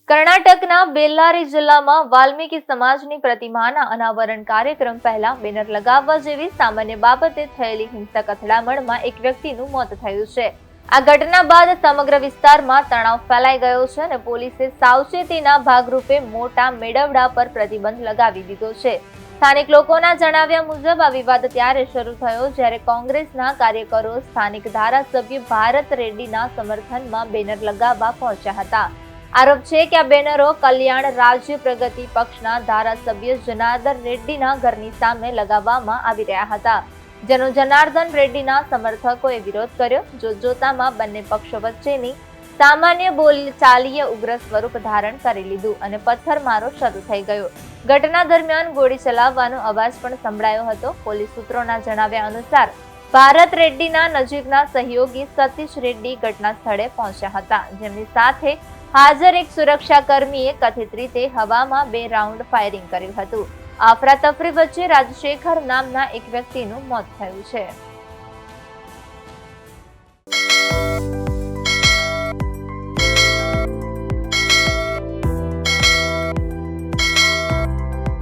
કર્ણાટકના બેલ્લારી જિલ્લામાં વાલ્મીકી સમાજની પ્રતિમાના અનાવરણ કાર્યક્રમ પહેલા બેનર લગાવવા જેવી સામાન્ય બાબતે થયેલી હિંસક અથડામણમાં એક વ્યક્તિનું મોત થયું છે। આ ઘટના બાદ સમગ્ર વિસ્તારમાં તણાવ ફેલાઈ ગયો છે અને પોલીસે સાવચેતીના ભાગરૂપે મોટા મેળવડા પર પ્રતિબંધ લગાવી દીધો છે। સ્થાનિક લોકોના જણાવ્યા મુજબ આ વિવાદ ત્યારે શરૂ થયો જ્યારે કોંગ્રેસના કાર્યકરો સ્થાનિક ધારાસભ્ય ભારત રેડ્ડીના સમર્થનમાં બેનર લગાવવા પહોંચ્યા હતા। આરોપ છે કે આ બેનરો કલ્યાણ રાજ્ય પ્રગતિ પક્ષના ધારાસભ્ય જનાર્દન રેડ્ડીના ઘરની સામે લગાવવામાં આવી રહ્યા હતા, જેનો જનાર્દન રેડ્ડીના સમર્થકોએ વિરોધ કર્યો। જોતામાં બંને પક્ષો વચ્ચેની સામાન્ય બોલચાલીએ ઉગ્ર સ્વરૂપ ધારણ કરી લીધું અને પથ્થરમારો શરૂ થઈ ગયો। ઘટના દરમિયાન ગોળી ચલાવવાનો અવાજ પણ સંભળાયો હતો। પોલીસ સૂત્રોના જણાવ્યા અનુસાર ભારત રેડ્ડીના નજીકના સહયોગી સતીશ રેડ્ડી ઘટના સ્થળે પહોંચ્યા હતા, જેમની સાથે હાજર એક સુરક્ષાકર્મીએ કથિત રીતે હવામાં 2 રાઉન્ડ ફાયરિંગ કર્યું હતું। અફરાતફરી વચ્ચે રાજશેખર નામના એક વ્યક્તિનું મોત થયું છે।